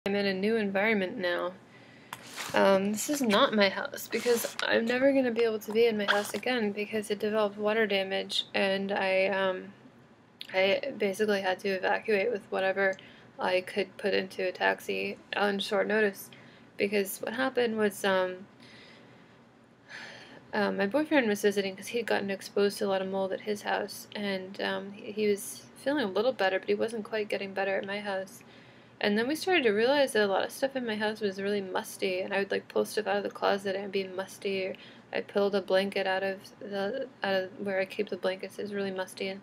I'm in a new environment now. This is not my house because I'm never going to be able to be in my house again because it developed water damage, and I basically had to evacuate with whatever I could put into a taxi on short notice. Because what happened was my boyfriend was visiting because he'd gotten exposed to a lot of mold at his house, and he was feeling a little better, but he wasn't quite getting better at my house. And then we started to realize that a lot of stuff in my house was really musty, and I would like pull stuff out of the closet and it'd be musty, or I pulled a blanket out of where I keep the blankets. It was really musty, and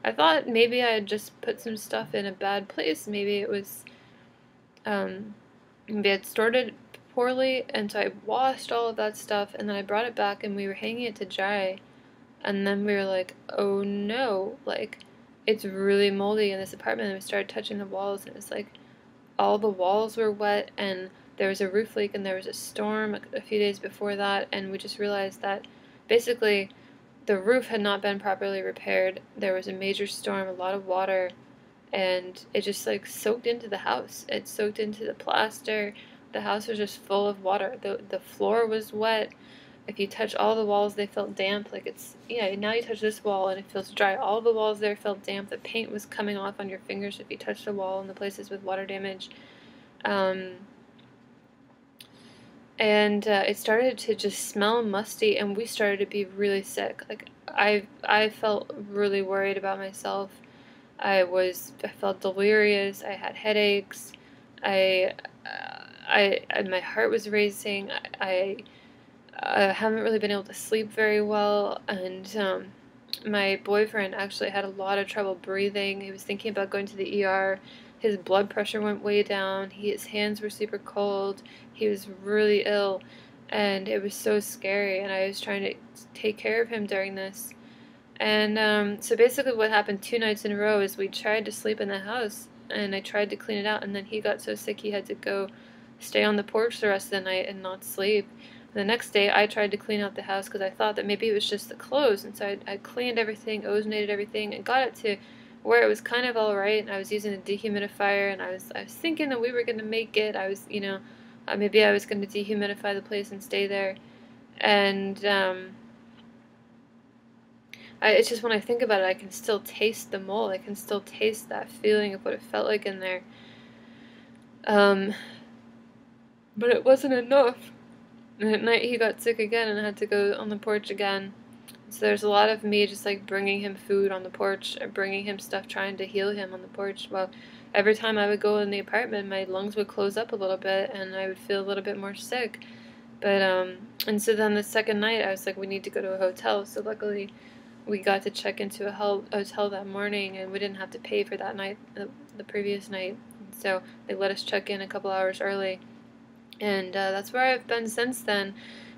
I thought maybe I had just put some stuff in a bad place. Maybe it was maybe I'd stored it poorly, and so I washed all of that stuff, and then I brought it back, and we were hanging it to dry, and then we were like, oh no, like it's really moldy in this apartment, and we started touching the walls, and it's like all the walls were wet, and there was a roof leak, and there was a storm a few days before that, and we just realized that basically the roof had not been properly repaired. There was a major storm, a lot of water, and it just like soaked into the house. It soaked into the plaster. The house was just full of water. The floor was wet. If you touch all the walls, they felt damp. Like it's, yeah, now you touch this wall and it feels dry. All the walls there felt damp. The paint was coming off on your fingers if you touched the wall in the places with water damage. And it started to just smell musty, and we started to be really sick. Like I felt really worried about myself. I felt delirious. I had headaches. I my heart was racing. I haven't really been able to sleep very well, and my boyfriend actually had a lot of trouble breathing. He was thinking about going to the ER. His blood pressure went way down. His hands were super cold. He was really ill, and it was so scary, and I was trying to take care of him during this. And so basically what happened 2 nights in a row is we tried to sleep in the house, and I tried to clean it out, and then he got so sick he had to go stay on the porch the rest of the night and not sleep. The next day, I tried to clean out the house because I thought that maybe it was just the clothes, and so I cleaned everything, ozonated everything, and got it to where it was kind of all right. And I was using a dehumidifier, and I was thinking that we were gonna make it. I was, maybe I was gonna dehumidify the place and stay there, and it's just when I think about it, I can still taste the mold. I can still taste that feeling of what it felt like in there. But it wasn't enough. And at night he got sick again, and I had to go on the porch again. So there's a lot of me just like bringing him food on the porch, or bringing him stuff, trying to heal him on the porch. Well, every time I would go in the apartment, my lungs would close up a little bit, and I would feel a little bit more sick. But and so then the second night, I was like, we need to go to a hotel. So luckily, we got to check into a hotel that morning, and we didn't have to pay for that night, the previous night. So they let us check in a couple hours early. And that's where I've been since then.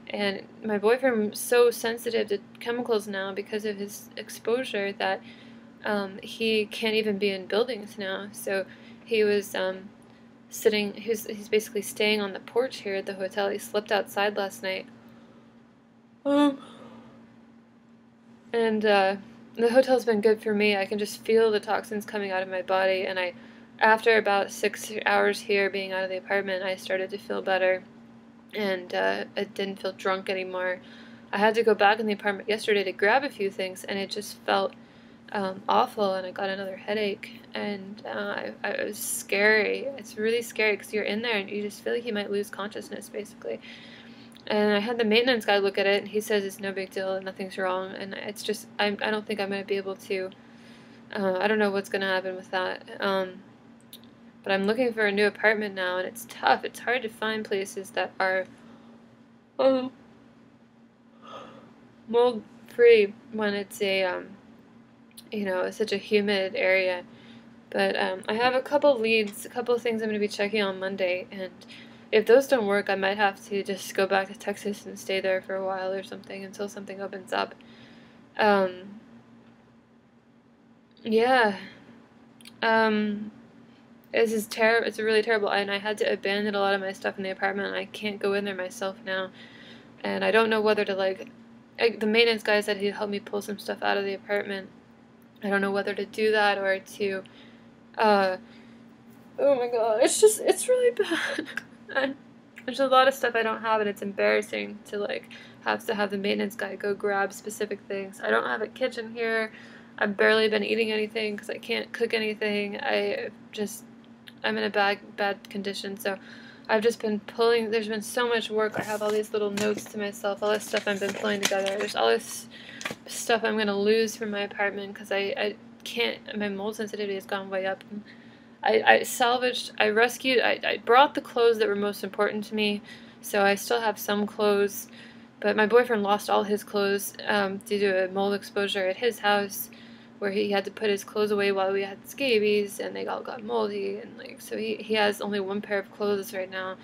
And my boyfriend was so sensitive to chemicals now because of his exposure that he can't even be in buildings now. So he was he's basically staying on the porch here at the hotel. He slept outside last night. And the hotel's been good for me. I can just feel the toxins coming out of my body, and after about 6 hours here being out of the apartment, I started to feel better, and I didn't feel drunk anymore. I had to go back in the apartment yesterday to grab a few things, and it just felt awful, and I got another headache, and it was scary. It's really scary because you're in there and you just feel like you might lose consciousness, basically. And I had the maintenance guy look at it, and he says it's no big deal and nothing's wrong, and it's just, I don't think I'm going to be able to, I don't know what's going to happen with that. But I'm looking for a new apartment now, and it's tough. It's hard to find places that are mold-free when it's such a humid area. But I have a couple leads, a couple things I'm going to be checking on Monday, and if those don't work, I might have to just go back to Texas and stay there for a while or something until something opens up. Yeah. This is terrible. It's really terrible, and I had to abandon a lot of my stuff in the apartment, and I can't go in there myself now. And I don't know whether to, the maintenance guy said he'd help me pull some stuff out of the apartment. I don't know whether to do that or to Oh my god, it's really bad. And there's a lot of stuff I don't have, and it's embarrassing to like have to have the maintenance guy go grab specific things. I don't have a kitchen here. I've barely been eating anything because I can't cook anything. I'm in a bad condition, so I've just been pulling. There's been so much work. I have all these little notes to myself, all this stuff I've been pulling together. There's all this stuff I'm gonna lose from my apartment because I can't. My mold sensitivity has gone way up. I salvaged, I rescued, I brought the clothes that were most important to me, so I still have some clothes, but my boyfriend lost all his clothes due to a mold exposure at his house, where he had to put his clothes away while we had scabies, and they all got moldy, and like, so he has only one pair of clothes right now.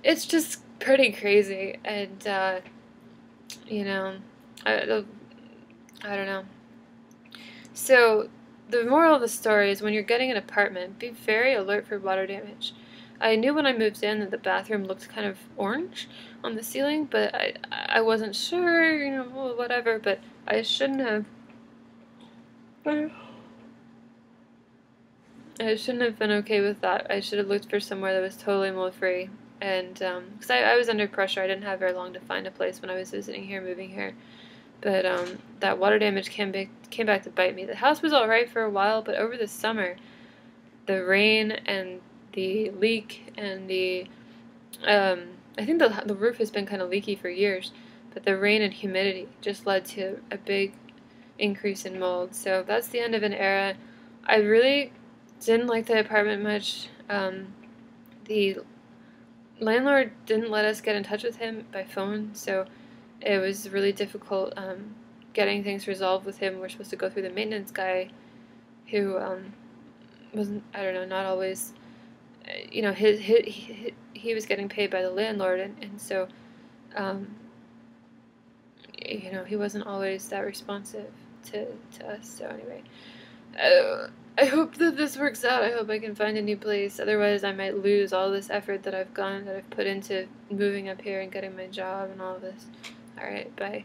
It's just pretty crazy, and, you know, I, I don't know. So, the moral of the story is when you're getting an apartment, be very alert for water damage. I knew when I moved in that the bathroom looked kind of orange on the ceiling, but I wasn't sure, whatever, but I shouldn't have. I shouldn't have been okay with that. I should have looked for somewhere that was totally mold free. And, because I was under pressure, I didn't have very long to find a place when I was visiting here, moving here. But that water damage came back to bite me. The house was all right for a while, but over the summer, the rain and the leak and I think the roof has been kind of leaky for years, but the rain and humidity just led to a big increase in mold. So that's the end of an era. I really didn't like the apartment much. The landlord didn't let us get in touch with him by phone, so it was really difficult getting things resolved with him. We're supposed to go through the maintenance guy who wasn't, I don't know, not always, he was getting paid by the landlord, and so, um, he wasn't always that responsive to us. So anyway, I hope that this works out. I hope I can find a new place. Otherwise, I might lose all this effort that I've put into moving up here and getting my job and all of this. All right, bye.